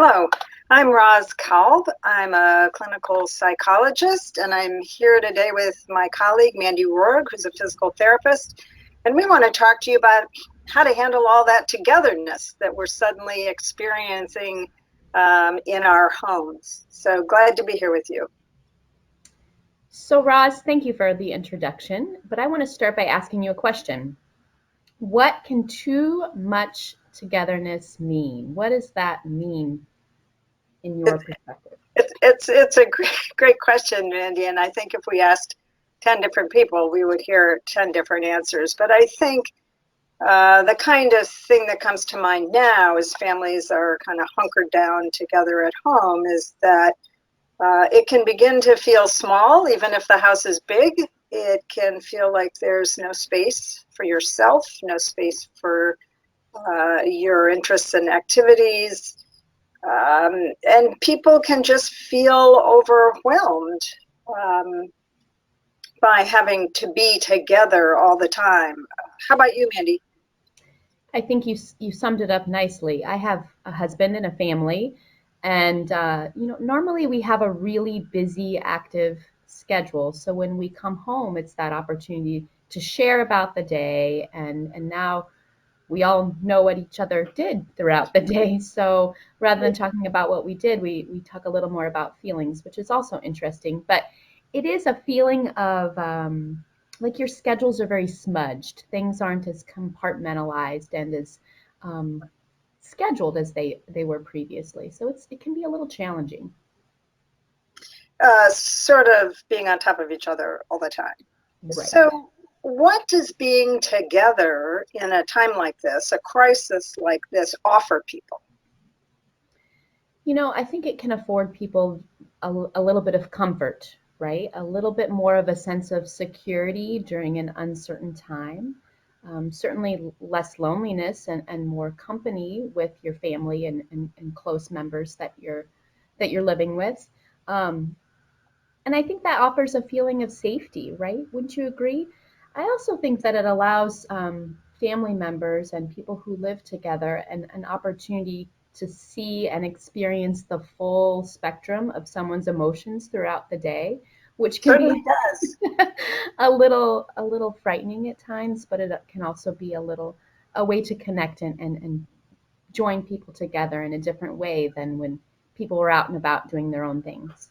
Hello, I'm Roz Kalb. I'm a clinical psychologist, and I'm here today with my colleague, Mandy Rohrig, who's a physical therapist. And we want to talk to you about how to handle all that togetherness that we're suddenly experiencing in our homes. So glad to be here with you. So, Roz, thank you for the introduction, but I want to start by asking you a question. What can too much togetherness mean? What does that mean in your perspective? It's a great question, Mandy, and I think if we asked 10 different people, we would hear 10 different answers. But I think the kind of thing that comes to mind now as families are kind of hunkered down together at home is that it can begin to feel small, even if the house is big. It can feel like there's no space for yourself, no space for your interests and activities. And people can just feel overwhelmed by having to be together all the time. How about you, Mandy? I think you summed it up nicely. I have a husband and a family, and normally we have a really busy, active schedule. So when we come home, it's that opportunity to share about the day, and now we all know what each other did throughout the day. So rather than talking about what we did, we talk a little more about feelings, which is also interesting. But it is a feeling of like your schedules are very smudged. Things aren't as compartmentalized and as scheduled as they were previously. So it can be a little challenging. Sort of being on top of each other all the time. Right. So, what does being together in a time like this, a crisis like this, offer people? I think it can afford people a little bit of comfort, right? A little bit more of a sense of security during an uncertain time. Certainly less loneliness and more company with your family and close members that you're living with. Um, and I think that offers a feeling of safety, right? Wouldn't you agree? I also think that it allows family members and people who live together an opportunity to see and experience the full spectrum of someone's emotions throughout the day, which can Certainly be does. a little frightening at times, but it can also be a way to connect and join people together in a different way than when people were out and about doing their own things.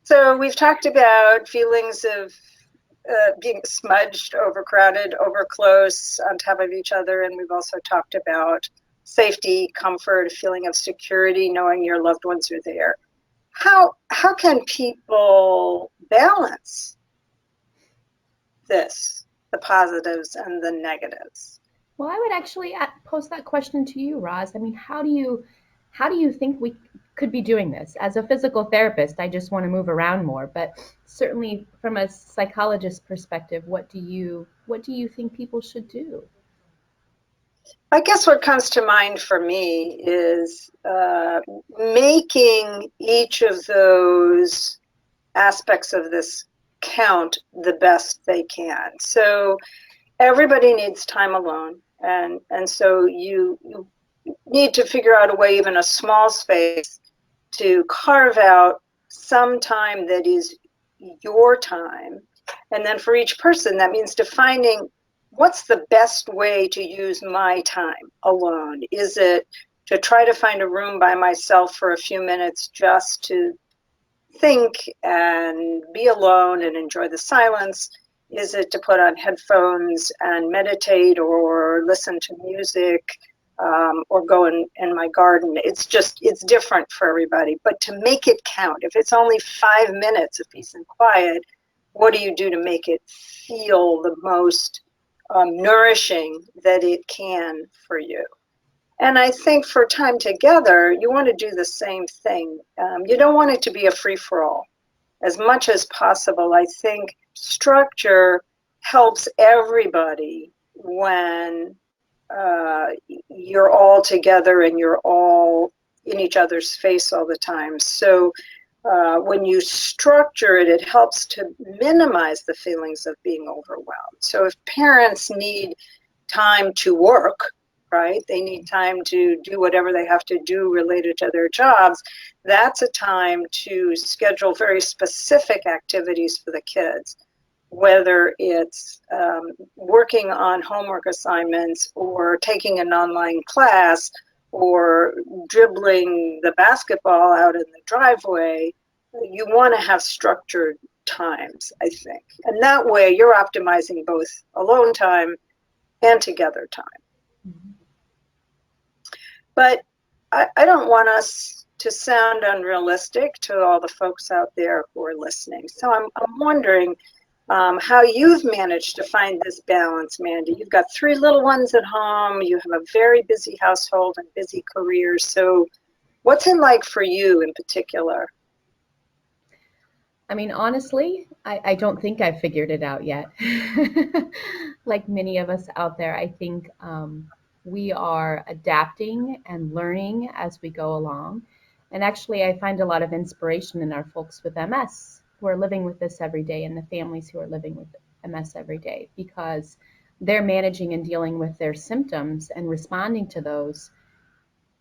So, we've talked about feelings of being smudged, overcrowded, overclose, on top of each other. And we've also talked about safety, comfort, a feeling of security, knowing your loved ones are there. How can people balance this, the positives and the negatives? Well, I would actually pose that question to you, Roz. I mean, how do you think we could be doing this? As a physical therapist, I just want to move around more, but certainly from a psychologist perspective, what do you think people should do? I guess what comes to mind for me is making each of those aspects of this count the best they can. So everybody needs time alone, and so you need to figure out a way, even a small space, to carve out some time that is your time. And then for each person, that means defining what's the best way to use my time alone. Is it to try to find a room by myself for a few minutes just to think and be alone and enjoy the silence? Is it to put on headphones and meditate or listen to music, or go in my garden? It's different for everybody. But to make it count, if it's only 5 minutes of peace and quiet, what do you do to make it feel the most nourishing that it can for you? And I think for time together, you want to do the same thing. You don't want it to be a free-for-all. As much as possible, I think structure helps everybody when you're all together and you're all in each other's face all the time. So when you structure it, it helps to minimize the feelings of being overwhelmed. So if parents need time to work, right? They need time to do whatever they have to do related to their jobs. That's a time to schedule very specific activities for the kids, whether it's working on homework assignments or taking an online class or dribbling the basketball out in the driveway. You want to have structured times, I think. And that way you're optimizing both alone time and together time. Mm-hmm. But I don't want us to sound unrealistic to all the folks out there who are listening. So I'm wondering how you've managed to find this balance, Mandy. You've got 3 little ones at home. You have a very busy household and busy career. So what's it like for you in particular? I mean, honestly, I don't think I've figured it out yet. Like many of us out there, I think we are adapting and learning as we go along. And actually, I find a lot of inspiration in our folks with MS who are living with this every day and the families who are living with MS every day because they're managing and dealing with their symptoms and responding to those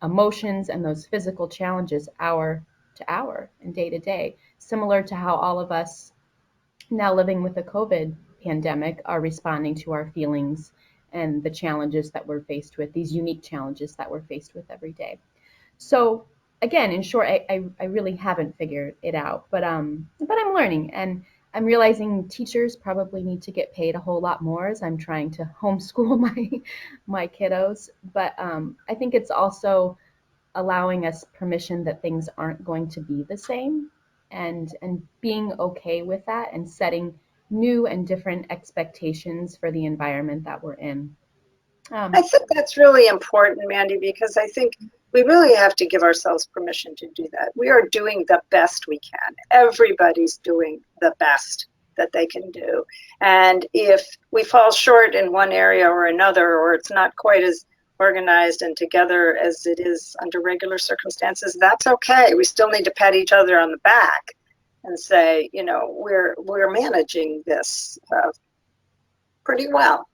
emotions and those physical challenges hour to hour and day to day, similar to how all of us now living with the COVID pandemic are responding to our feelings and the challenges that we're faced with, these unique challenges that we're faced with every day. So again, in short, I really haven't figured it out, but I'm learning and I'm realizing teachers probably need to get paid a whole lot more as I'm trying to homeschool my kiddos. But I think it's also allowing us permission that things aren't going to be the same and being okay with that and setting new and different expectations for the environment that we're in. I think that's really important, Mandy, because I think we really have to give ourselves permission to do that. We are doing the best we can. Everybody's doing the best that they can do. And if we fall short in one area or another, or it's not quite as organized and together as it is under regular circumstances, that's okay. We still need to pat each other on the back and say, you know, we're managing this pretty well.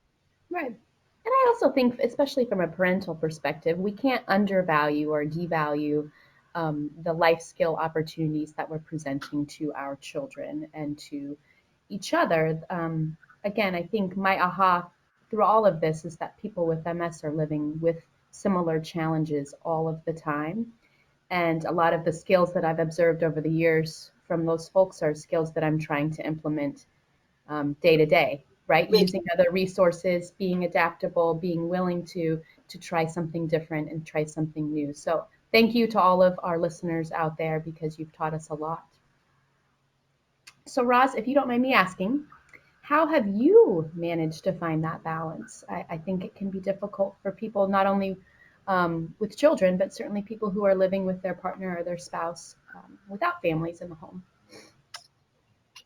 Right. And I also think, especially from a parental perspective, we can't undervalue or devalue the life skill opportunities that we're presenting to our children and to each other. Again, I think my aha through all of this is that people with MS are living with similar challenges all of the time. And a lot of the skills that I've observed over the years from those folks are skills that I'm trying to implement day to day, right? Me Using other resources, being adaptable, being willing to try something different and try something new. So thank you to all of our listeners out there because you've taught us a lot. So Roz, if you don't mind me asking, how have you managed to find that balance? I think it can be difficult for people not only with children, but certainly people who are living with their partner or their spouse without families in the home.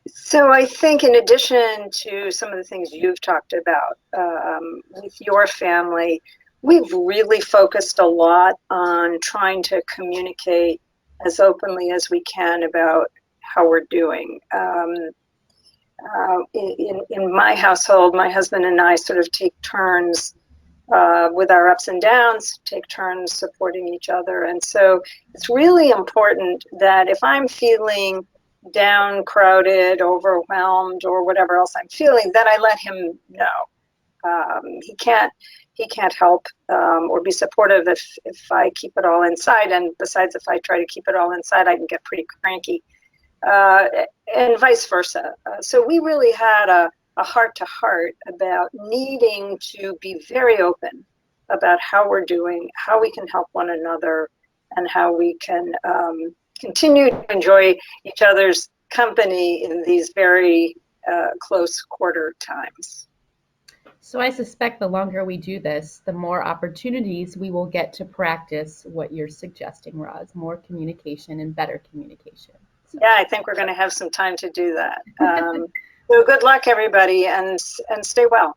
So I think in addition to some of the things you've talked about with your family, we've really focused a lot on trying to communicate as openly as we can about how we're doing. In my household, my husband and I sort of take turns with our ups and downs, take turns supporting each other. And so it's really important that if I'm feeling down, crowded, overwhelmed, or whatever else I'm feeling, that I let him know. He can't help or be supportive if I keep it all inside. And besides, if I try to keep it all inside, I can get pretty cranky, and vice versa. So we really had a heart-to-heart about needing to be very open about how we're doing, how we can help one another, and how we can continue to enjoy each other's company in these very close quarter times. So I suspect the longer we do this, the more opportunities we will get to practice what you're suggesting, Roz, more communication and better communication. So. Yeah, I think we're going to have some time to do that. So good luck, everybody, and stay well.